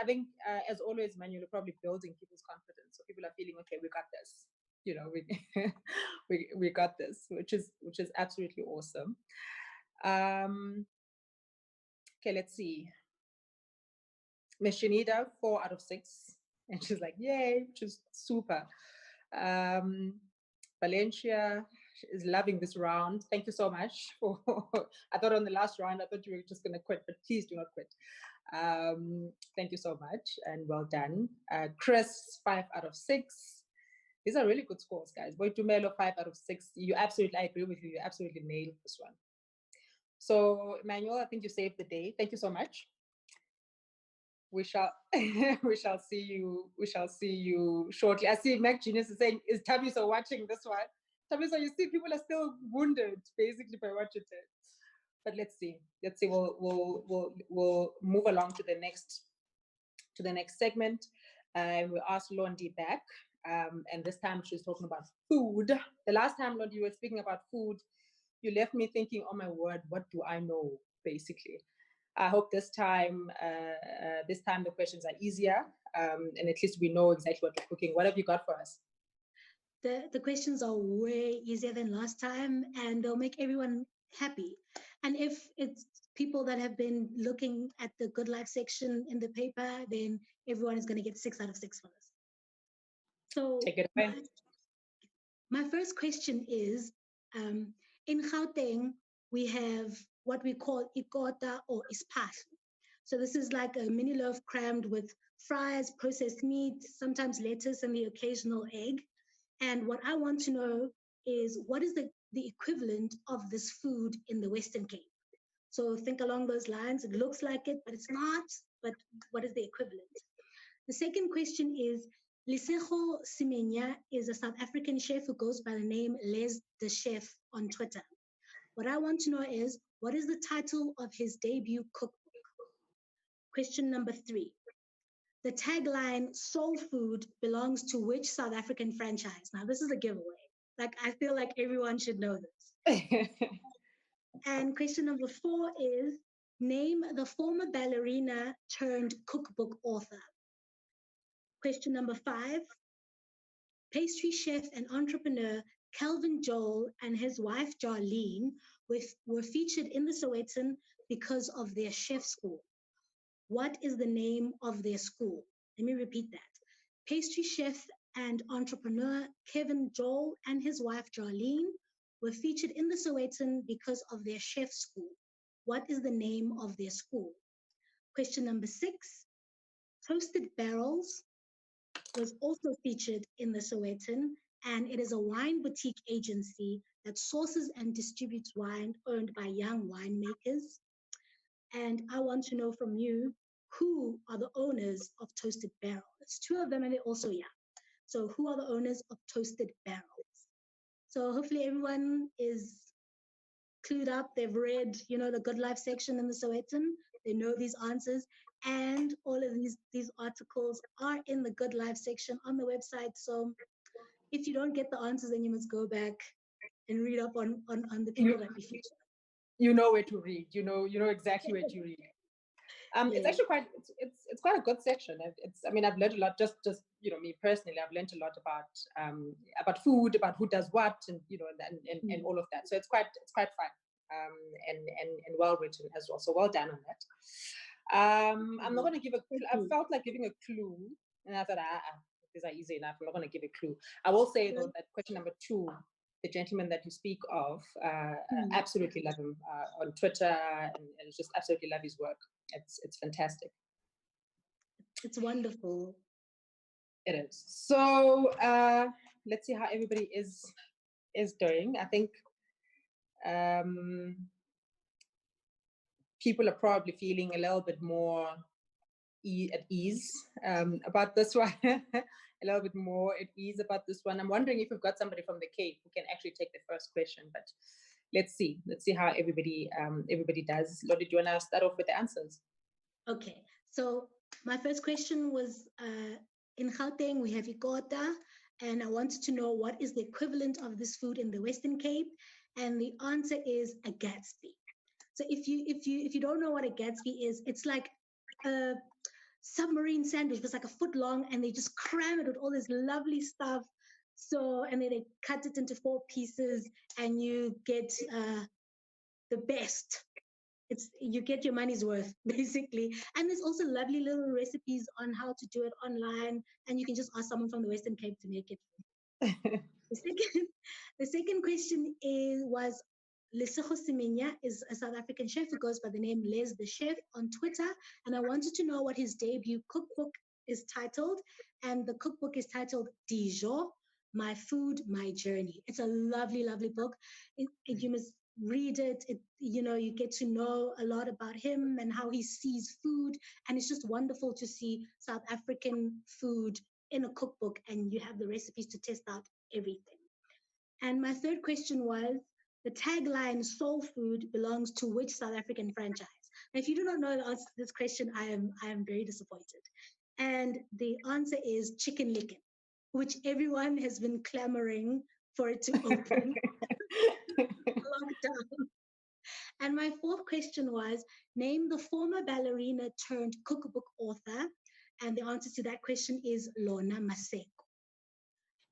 as always, Emmanuel, you're probably building people's confidence, so people are feeling okay. We got this. You know, we got this, which is absolutely awesome. Okay, let's see. Meshinida, 4 out of 6, and she's like, yay, which is super. Valencia is loving this round. Thank you so much. I thought on the last round, I thought you were just going to quit, but please do not quit. Thank you so much and well done. Chris, 5 out of 6. These are really good scores, guys. Boy Tumelo, 5 out of 6. I agree with you. You absolutely nailed this one. So, Emmanuel, I think you saved the day. Thank you so much. We shall see you. We shall see you shortly. I see Mac Genius is saying, "Is Thabiso watching this one?" Thabiso, you see, people are still wounded basically by what you did. But let's see. We'll move along to the next segment. We'll ask Londi back, and this time she's talking about food. The last time, Londi, you were speaking about food. You left me thinking, "Oh my word, what do I know?" Basically. I hope this time the questions are easier, and at least we know exactly what we're cooking. What have you got for us? The questions are way easier than last time, and they'll make everyone happy. And if it's people that have been looking at the Good Life section in the paper, then everyone is going to get 6 out of 6 for this. So take it away. My first question is, in Gauteng, we have what we call ikota or isphahlo. So this is like a mini loaf crammed with fries, processed meat, sometimes lettuce, and the occasional egg. And what I want to know is, what is the equivalent of this food in the Western Cape? So think along those lines. It looks like it, but it's not. But what is the equivalent? The second question is, Lesego Semenya is a South African chef who goes by the name Les the Chef on Twitter. What I want to know is, what is the title of his debut cookbook? Question number 3. The tagline "Soul Food" belongs to which South African franchise? Now, this is a giveaway. Like, I feel like everyone should know this. And question number 4 is, name the former ballerina turned cookbook author. Question number 5, pastry chef and entrepreneur Calvin Joel and his wife Jarlene were featured in the Sowetan because of their chef school. What is the name of their school? Let me repeat that. Pastry chef and entrepreneur Kevin Joel and his wife Jarlene were featured in the Sowetan because of their chef school. What is the name of their school? Question number 6, Toasted Barrels was also featured in the Sowetan, and it is a wine boutique agency that sources and distributes wine owned by young winemakers. And I want to know from you, who are the owners of Toasted Barrel? It's 2 of them, and they're also young. So who are the owners of Toasted Barrels? So hopefully everyone is clued up. They've read, the Good Life section in the Sowetan. They know these answers. And all of these articles are in the Good Life section on the website. So if you don't get the answers, then you must go back and read up on the people that we feature. You know where to read. You know exactly where to read. It's actually it's quite a good section. I've learned a lot. Just me personally, I've learned a lot about food, about who does what, and and all of that. So it's quite fun, and well written as well. So well done on that. I'm not going to give I felt like giving a clue, and I thought, these are easy enough. I'm not going to give a clue. I will say though that question number 2, the gentleman that you speak of, absolutely love him on Twitter, and just absolutely love his work. It's fantastic. It's wonderful. It is. So let's see how everybody is doing. I think people are probably feeling a little bit more at ease about this one. A little bit more at ease about this one. I'm wondering if we've got somebody from the Cape who can actually take the first question, but let's see how everybody does. Lodi, do you want to start off with the answers? Okay, so my first question was, in Gauteng we have ikota, and I wanted to know what is the equivalent of this food in the Western Cape, and the answer is a Gatsby. So if you don't know what a Gatsby is, it's like a submarine sandwich. It's like a foot long, and they just cram it with all this lovely stuff. So, and then they cut it into 4 pieces, and you get the best. You get your money's worth, basically. And there's also lovely little recipes on how to do it online, and you can just ask someone from the Western Cape to make it. The second question was Lesego Semenya is a South African chef who goes by the name Les the Chef on Twitter, and I wanted to know what his debut cookbook is titled, and the cookbook is titled Dijo, My Food, My Journey. It's a lovely, lovely book. You must read it. You get to know a lot about him and how he sees food, and it's just wonderful to see South African food in a cookbook, and you have the recipes to test out everything. And my third question was, the tagline "Soul Food" belongs to which South African franchise? Now, if you do not know the answer to this question, I am very disappointed. And the answer is Chicken Licken, which everyone has been clamoring for it to open. Lockdown. And my fourth question was, name the former ballerina turned cookbook author. And the answer to that question is Lona Maseko.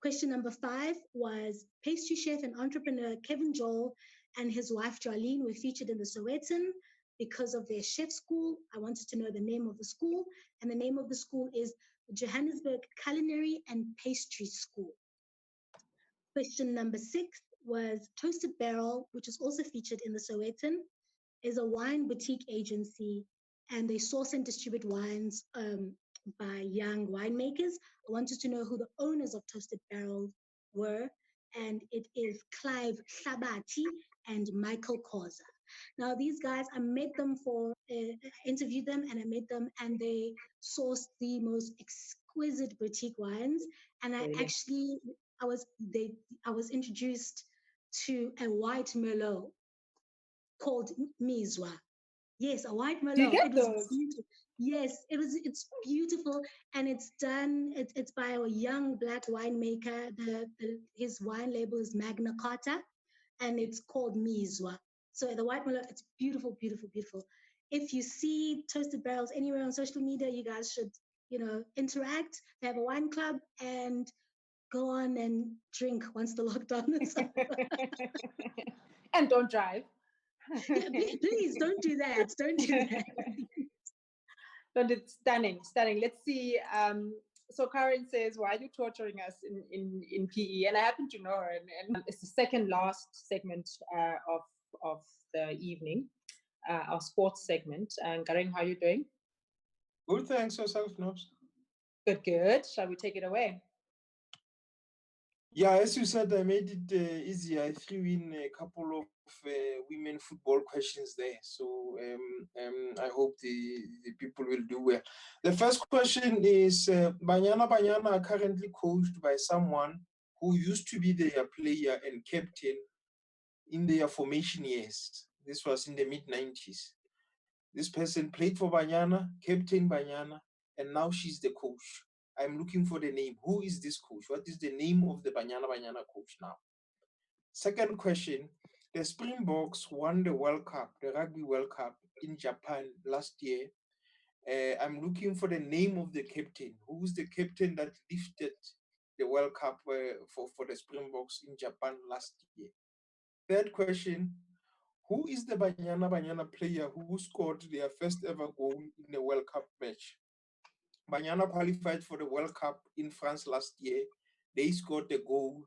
Question number 5 was, pastry chef and entrepreneur Kevin Joel and his wife Jarlene were featured in the Sowetan because of their chef school. I wanted to know the name of the school, and the name of the school is Johannesburg Culinary and Pastry School. Question number 6 was, Toasted Barrel, which is also featured in the Sowetan, is a wine boutique agency, and they source and distribute wines by young winemakers. I wanted to know who the owners of Toasted Barrel were, and it is Clive Sabati and Michael Koza. Now, these guys, I met them interviewed them, and I met them, and they sourced the most exquisite boutique wines. And I was introduced to a white Merlot called Mizwa. Yes, a white Do you Merlot. get It was those? beautiful. Yes, it's beautiful, and it's done. It's by a young black winemaker. His wine label is Magna Carta, and it's called Mizwa. So the white Merlot, it's beautiful, beautiful, beautiful. If you see Toasted Barrels anywhere on social media, you guys should, interact. They have a wine club, and go on and drink once the lockdown is over. And don't drive. Yeah, please don't do that. Don't do that. But it's stunning, stunning. Let's see. So Karen says, why are you torturing us in PE? And I happen to know her, and it's the second last segment of the evening, our sports segment. And Nkareng, how are you doing? Good, thanks yourself, Nobs. Good, good. Shall we take it away? Yeah, as you said, I made it easy. I threw in a couple of women football questions there. So I hope the people will do well. The first question is, Banyana are currently coached by someone who used to be their player and captain in their formation years. This was in the mid-90s. This person played for Banyana, captain Banyana, and now she's the coach. I'm looking for the name. Who is this coach? What is the name of the Banyana coach now? Second question, the Springboks won the World Cup, the Rugby World Cup in Japan last year. I'm looking for the name of the captain. Who's the captain that lifted the World Cup for the Springboks in Japan last year? Third question, who is the Banyana player who scored their first ever goal in a World Cup match? Banyana qualified for the World Cup in France last year. They scored the goal.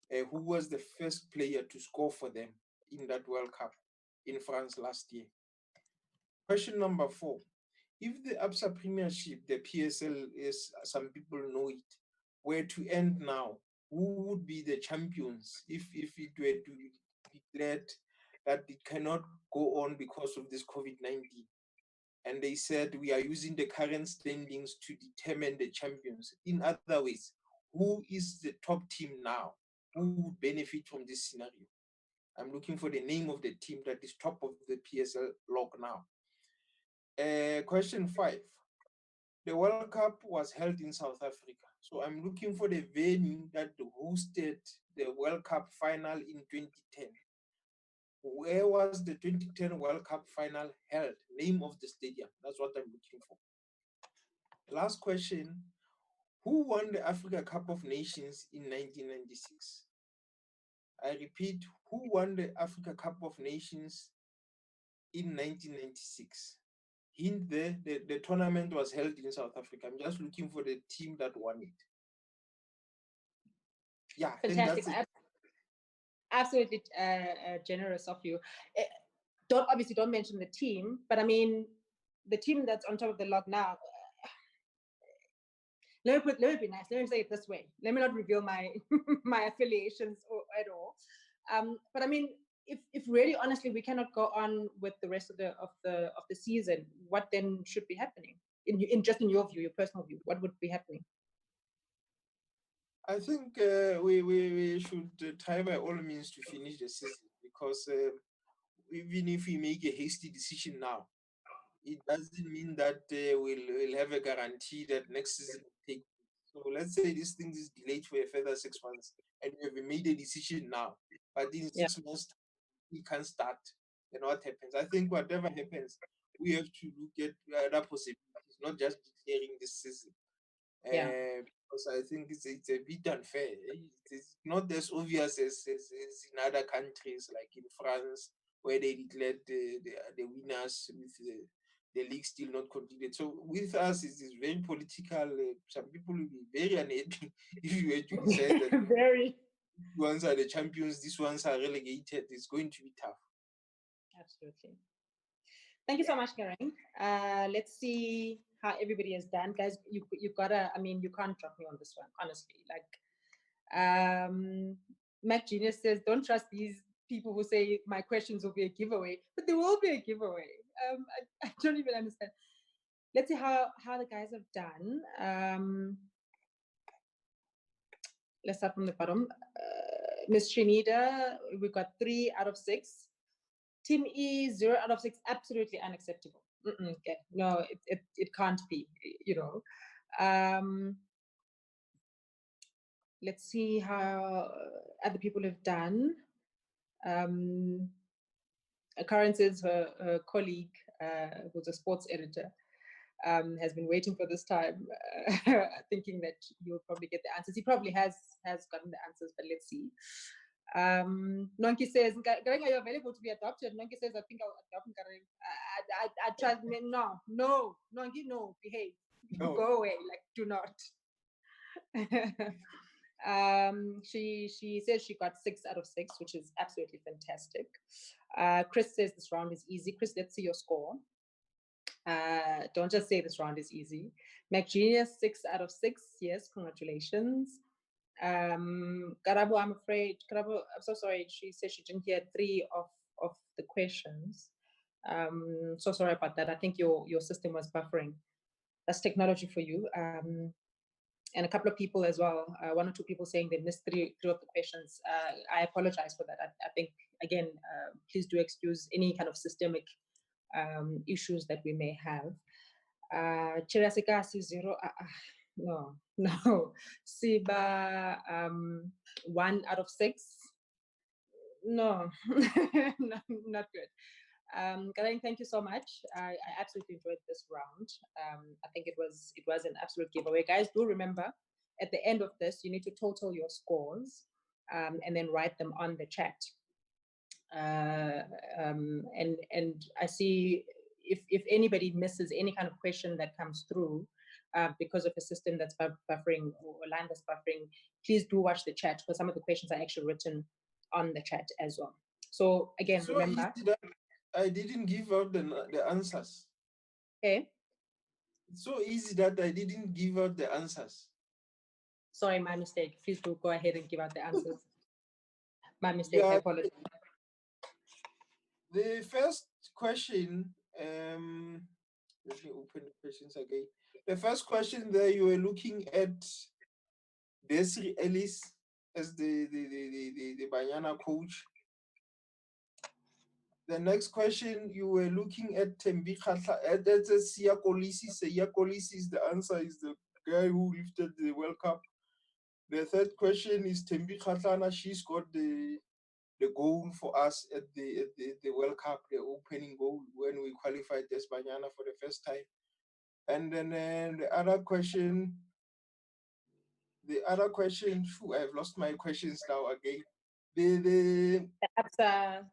Who was the first player to score for them in that World Cup in France last year? Question number 4. If the ABSA Premiership, the PSL, as some people know it, were to end now, who would be the champions if it were to be declared that it cannot go on because of this COVID-19? And they said, we are using the current standings to determine the champions. In other words, who is the top team now? Who would benefit from this scenario? I'm looking for the name of the team that is top of the PSL log now. Question 5. The World Cup was held in South Africa. So I'm looking for the venue that hosted the World Cup final in 2010. Where was the 2010 World Cup final held? Name of the stadium. That's what I'm looking for. Last question. Who won the Africa Cup of Nations in 1996? I repeat, who won the Africa Cup of Nations in 1996? Hint there, the tournament was held in South Africa. I'm just looking for the team that won it. Yeah, I think that's it. Absolutely generous of you. Don't mention the team, but I mean, the team that's on top of the log now. Let me be nice. Let me say it this way. Let me not reveal my my affiliations at all. But I mean, if really honestly we cannot go on with the rest of the season, what then should be happening? In your view, your personal view, what would be happening? I think we should try by all means to finish the season, because even if we make a hasty decision now, it doesn't mean that we'll have a guarantee that next season will take place. So let's say this thing is delayed for a further 6 months, and we have made a decision now, but in 6 months we can't start. Then what happens? I think whatever happens, we have to look at other possibilities, not just declaring this season. Because I think it's a bit unfair. It's not as obvious as in other countries, like in France, where they declared the winners with the league still not completed. So with us, it is very political. Some people will be very unhappy if you were to decide that very. These ones are the champions, these ones are relegated. It's going to be tough. Absolutely. Thank you so much, Nkareng. Let's see how everybody has done. Guys, you gotta, I mean, you can't drop me on this one, honestly. Like, Mac Genius says, don't trust these people who say my questions will be a giveaway, but there will be a giveaway. I don't even understand. Let's see how the guys have done. Let's start from the bottom. Miss Trinida, we got 3 out of 6. Team E, 0 out of 6, absolutely unacceptable. Okay. No, it can't be, you know. Let's see how other people have done. Karen says her colleague, who's a sports editor, has been waiting for this time, thinking that you'll probably get the answers. He probably has gotten the answers, but let's see. Nonki says, Nkareng, are you available to be adopted? Nonki says, I think I'll adopt Nkareng. I tried, no, Nonki, no, behave. No. Go away, like, do not. She says she got 6 out of 6, which is absolutely fantastic. Chris says this round is easy. Chris, let's see your score. Don't just say this round is easy. MacGenius, 6 out of 6. Yes, congratulations. Karabo, I'm afraid. Karabo, I'm so sorry. She said she didn't hear 3 of the questions. So sorry about that. I think your system was buffering. That's technology for you. And a couple of people as well, 1 or 2 people saying they missed 3 of the questions. I apologize for that. I think, again, please do excuse any kind of systemic issues that we may have. Chirasikasi 0, no. Siba 1 out of 6. No, no, not good. Nkareng, thank you so much. I absolutely enjoyed this round. I think it was an absolute giveaway. Guys, do remember at the end of this, you need to total your scores and then write them on the chat. And I see if anybody misses any kind of question that comes through because of a system that's buffering or a line that's buffering, please do watch the chat, because some of the questions are actually written on the chat as well. So again, so remember, I didn't give out the answers. Okay. It's so easy that I didn't give out the answers. Sorry, my mistake. Please do go ahead and give out the answers. My mistake, I apologize. The first question, let me open the questions again. The first question there, you were looking at Desiree Ellis as the Banyana coach. The next question, you were looking at Thembela Khamango. That's a Siya Kolisi. Siya Kolisi, the answer is the guy who lifted the World Cup. The third question is Thembela Khamango. She scored the goal for us at the World Cup, the opening goal when we qualified as Banyana for the first time. And then the other question, I've lost my questions now again.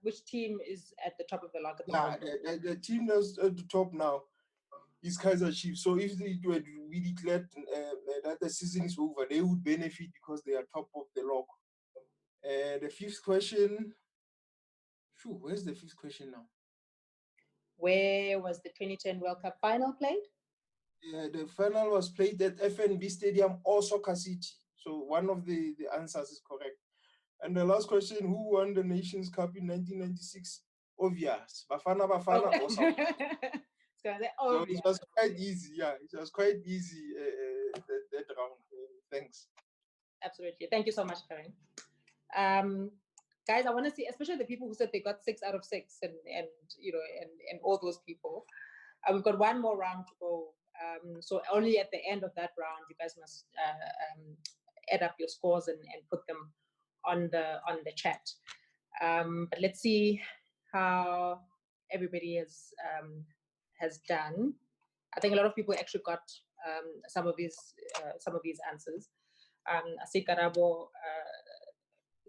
Which team is at the top of the log at the moment? The team that's at the top now is Kaizer Chiefs. So if they were really declared that the season is over, they would benefit because they are top of the log. The fifth question, where's the fifth question now? Where was the 2010 World Cup final played? The final was played at FNB Stadium or Soccer City. So one of the answers is correct. And the last question, who won the Nations Cup in 1996? Obvious. Bafana or South. So it was quite easy. Yeah, it was quite easy that round. Thanks. Absolutely. Thank you so much, Nkareng. Guys, I want to see, especially the people who said they got 6 out of 6 and all those people. We've got one more round to go. So only at the end of that round, you guys must add up your scores and put them on the chat. But let's see how everybody has done. I think a lot of people actually got some of these answers. I see Karabo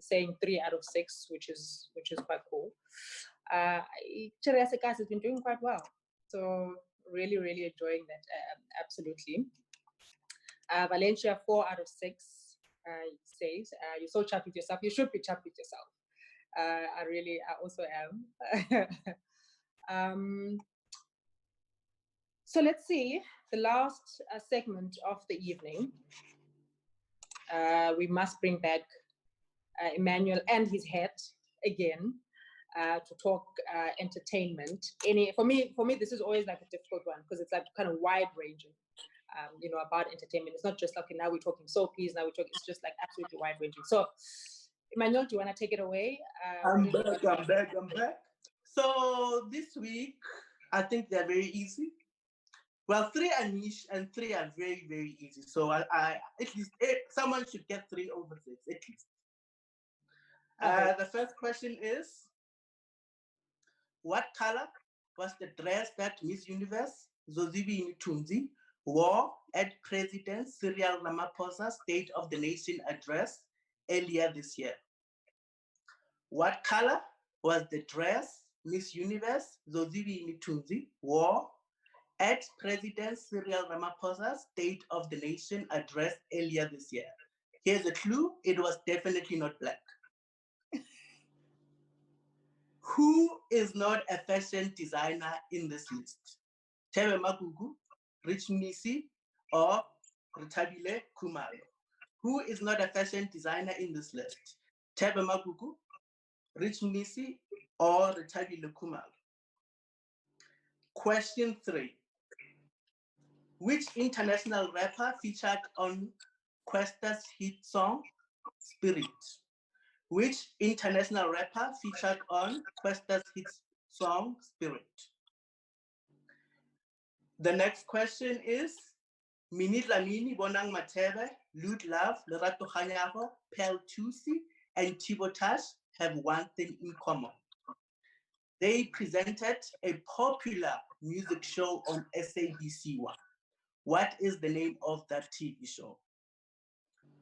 saying 3 out of 6, which is quite cool. Chiriasikas has been doing quite well, so really enjoying that. Absolutely. Valencia 4 out of 6 says you're so chuffed with yourself. You should be chuffed with yourself. I also am. So let's see the last segment of the evening. We must bring back Emmanuel and his hat again to talk entertainment. For me, this is always like a difficult one because it's like kind of wide ranging. About entertainment. It's not just like, okay, now we're talking soapies, it's just like absolutely wide ranging. So, Emmanuel, do you want to take it away? I'm back. So this week, I think they're very easy. Well, 3 are niche and 3 are very, very easy. So I at least someone should get 3 over 6, at least. The first question is, what color was the dress that Miss Universe Zozibi Tunzi wore at President Cyril Ramaphosa's State of the Nation address earlier this year? What color was the dress Miss Universe Zozibi Tunzi wore at President Cyril Ramaphosa's State of the Nation address earlier this year? Here's a clue, it was definitely not black. Who is not a fashion designer in this list? Thembela Khamango, Rich Mnisi, or Thabiso Mahlape? Who is not a fashion designer in this list? Thembela Khamango, Rich Mnisi, or Thabiso Mahlape? Question 3. Which international rapper featured on Questa's hit song, Spirit? Which international rapper featured on Questa's hit song, Spirit? The next question is, Minit Lamini, Bonang Matebe, Lut Love, Lerato Khanyago, Pel Tusi, and Tibotash have one thing in common. They presented a popular music show on SABC1. What is the name of that TV show?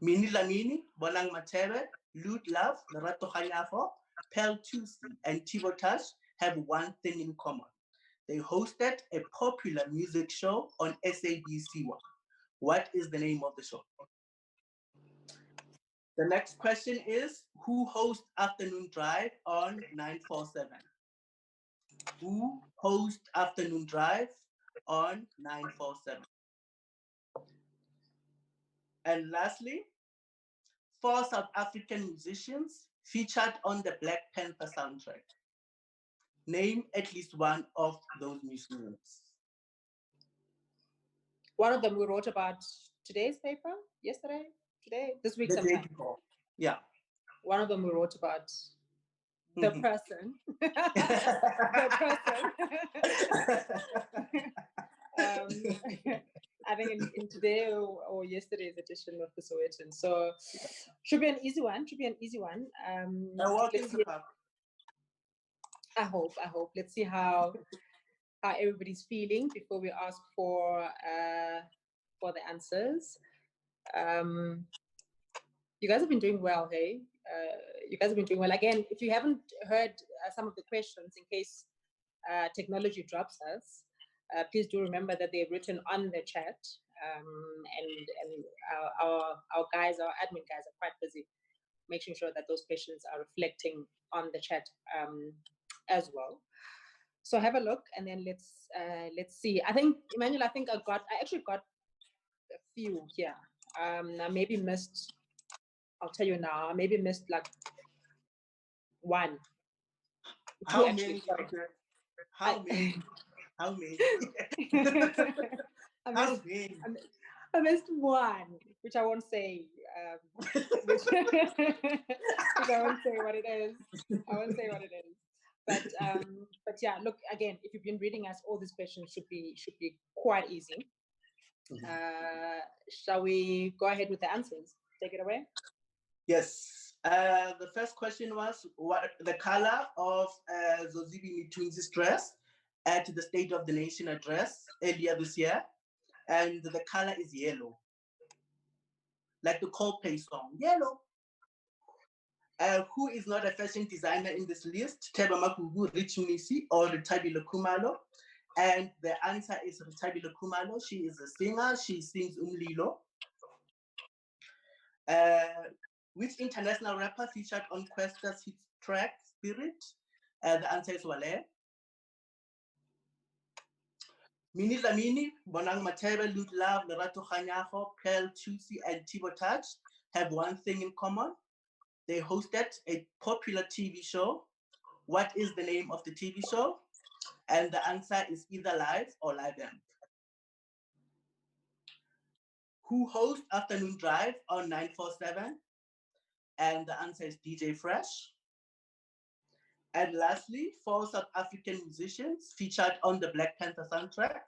Minit Lamini, Bonang Matebe, Lut Love, Lerato Khanyago, Pel Tusi, and Tibotash have one thing in common. They hosted a popular music show on SABC1. What is the name of the show? The next question is, who hosts Afternoon Drive on 947? Who hosts Afternoon Drive on 947? And lastly, 4 South African musicians featured on the Black Panther soundtrack. Name at least one of those musicians. One of them we wrote about today's paper, yesterday, today, this week sometime. Yeah. One of them we wrote about the person. The person. I think in today or yesterday's edition of the Sowetan. So should be an easy one. I hope. Let's see how everybody's feeling before we ask for the answers. You guys have been doing well, hey? You guys have been doing well. Again, if you haven't heard some of the questions, in case technology drops us, please do remember that they're written on the chat. And our guys, our admin guys are quite busy making sure that those questions are reflecting on the chat as well. So have a look, and then let's see. I think, Emmanuel, I actually got a few here. I maybe missed, I'll tell you now, I maybe missed like one. How many? How many? How many? I missed one, which I won't say. Which I won't say what it is. But yeah, look, again, if you've been reading us, all these questions should be quite easy. Shall we go ahead with the answers? Take it away. Yes. The first question was, what the color of Zozibi Mitunzi's dress at the State of the Nation address earlier this year? And the color is yellow. Like the Coldplay song, Yellow. Who is not a fashion designer in this list? Thembela Khamango, Rich Mnisi, or Thabiso Mahlape? And the answer is Thabiso Mahlape. She is a singer. She sings Umlilo. Which international rapper featured on Questa's hit track, Spirit? The answer is Wale. Minit Lamini, Bonang Matebe, Lut Love, Lerato Khanyago, Pel Tusi, and Tibotash have one thing in common. they hosted a popular TV show. What is the name of the TV show? And the answer is either live or live amp. Who hosts Afternoon Drive on 947? And the answer is DJ Fresh. And lastly, 4 South African musicians featured on the Black Panther soundtrack.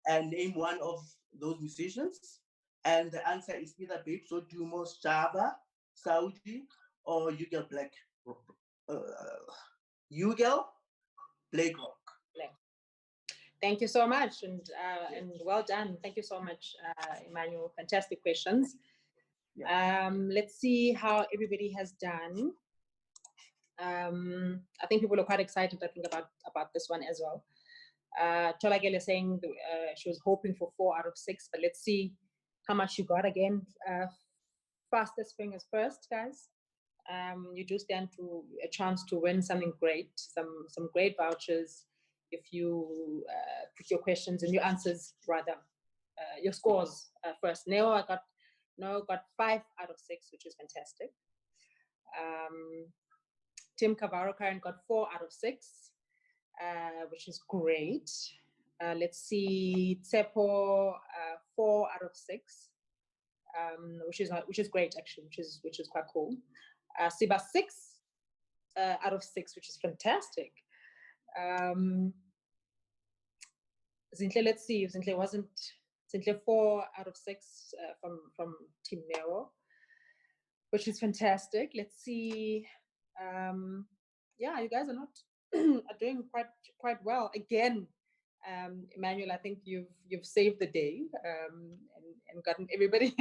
And name one of those musicians. And the answer is either Thabiso Mahlape, Saudi, or Ugel Black. Ugel Black Rock. Thank you so much, and well done. Thank you so much, Emmanuel. Fantastic questions. Yeah. Let's see how everybody has done. I think people are quite excited, I think, about this one as well. Tholakele is saying she was hoping for 4 out of 6, but let's see how much you got. Again, fastest fingers first, guys. You do stand to a chance to win something great, some great vouchers if you put your questions and your answers, rather, your scores first. Neo got 5 out of 6, which is fantastic. Tim Cavaro Karen got 4 out of 6, which is great. Let's see, Tsepo 4 out of 6, which is great actually, which is quite cool. Siba 6 out of 6, which is fantastic. Zintle, let's see if Zintle wasn't Zintle 4 out of 6 from Team Nero, which is fantastic. Let's see. Yeah, you guys are not are doing quite well again. Emmanuel, I think you've saved the day and gotten everybody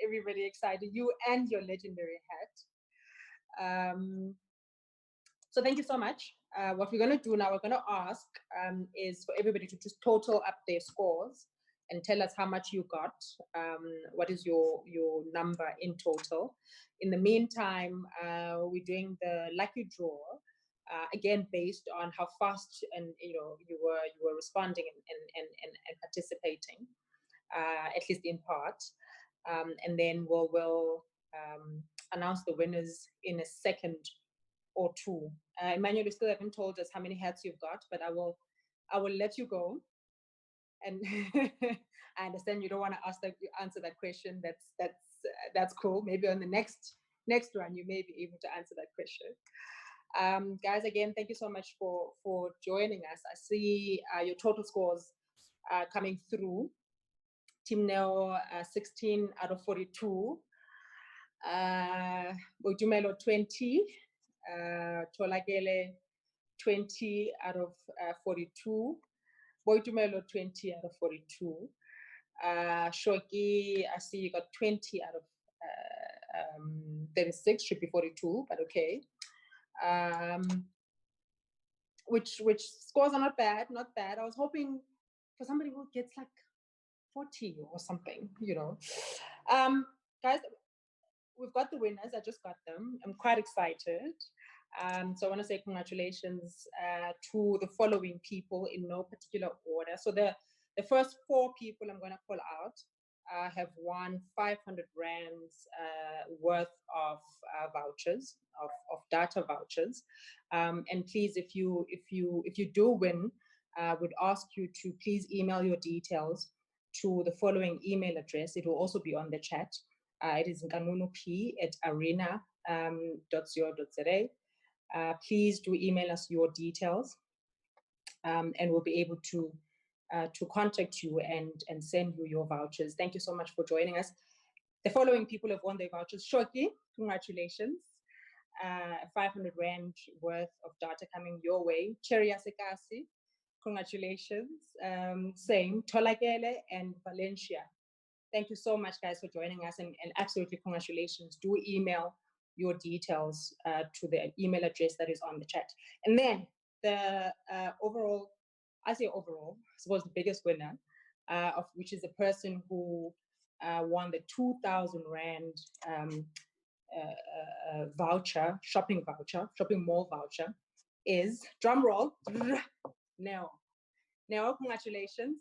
everybody excited. You and your legendary hat. So thank you so much. What we're going to do now, we're going to ask is for everybody to just total up their scores and tell us how much you got. What is your number in total? In the meantime, we're doing the lucky draw, again based on how fast and you were responding and participating, at least in part, and then we'll announce the winners in a second or two. Emmanuel, you still haven't told us how many hats you've got, but I will let you go. And I understand you don't want to answer that question. That's cool. Maybe on the next one you may be able to answer that question. Guys, again, thank you so much for joining us. I see your total scores coming through. Team Neo 16 out of 42. Boitumelo 20. Tholakele 20 out of 42. Boitumelo 20 out of 42. Shoki, I see you got 20 out of 36, should be 42, but okay. Which scores are not bad. I was hoping for somebody who gets like 40 or something, Guys, we've got the winners. I just got them. I'm quite excited. So I want to say congratulations to the following people in no particular order. So the first 4 people I'm going to call out have won 500 rands worth of vouchers, of data vouchers. And please, if you do win, would ask you to please email your details to the following email address. It will also be on the chat. It is nkanunup@arena.co.za. Please do email us your details, and we'll be able to contact you and send you your vouchers. Thank you so much for joining us. The following people have won their vouchers. Shoki, congratulations. 500 rand worth of data coming your way. Cherry Asekasi, congratulations. Same. Tholakele and Valencia. Thank you so much, guys, for joining us, and absolutely congratulations. Do email your details to the email address that is on the chat. And then the overall, I suppose the biggest winner, of which is the person who won the 2,000 rand voucher, shopping mall voucher, is, drum roll, Neo. Neo, congratulations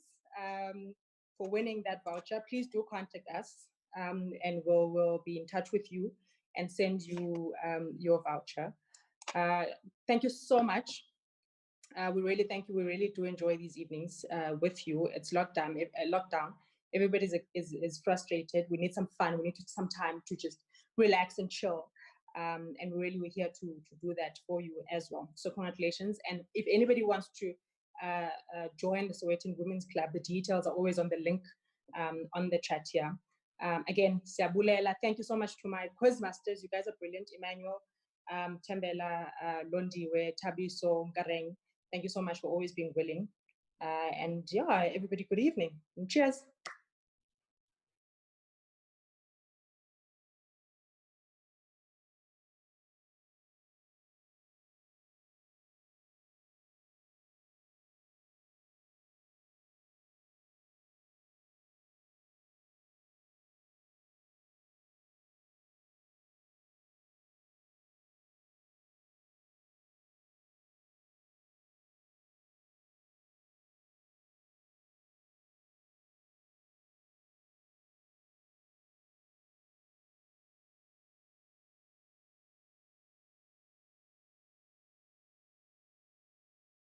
for winning that voucher. Please do contact us, and we'll be in touch with you and send you your voucher. Thank you so much. We really thank you. We really do enjoy these evenings with you. It's lockdown. Everybody is frustrated. We need some fun. We need some time to just relax and chill. And really, we're here to do that for you as well. So congratulations. And if anybody wants to join the Sowetan Women's Club, the details are always on the link on the chat here. Again, Siabulela, thank you so much to my quizmasters. You guys are brilliant. Emmanuel, Thembela, Londiwe, Thabiso, Nkareng. Thank you so much for always being willing. And yeah, everybody, good evening. And cheers.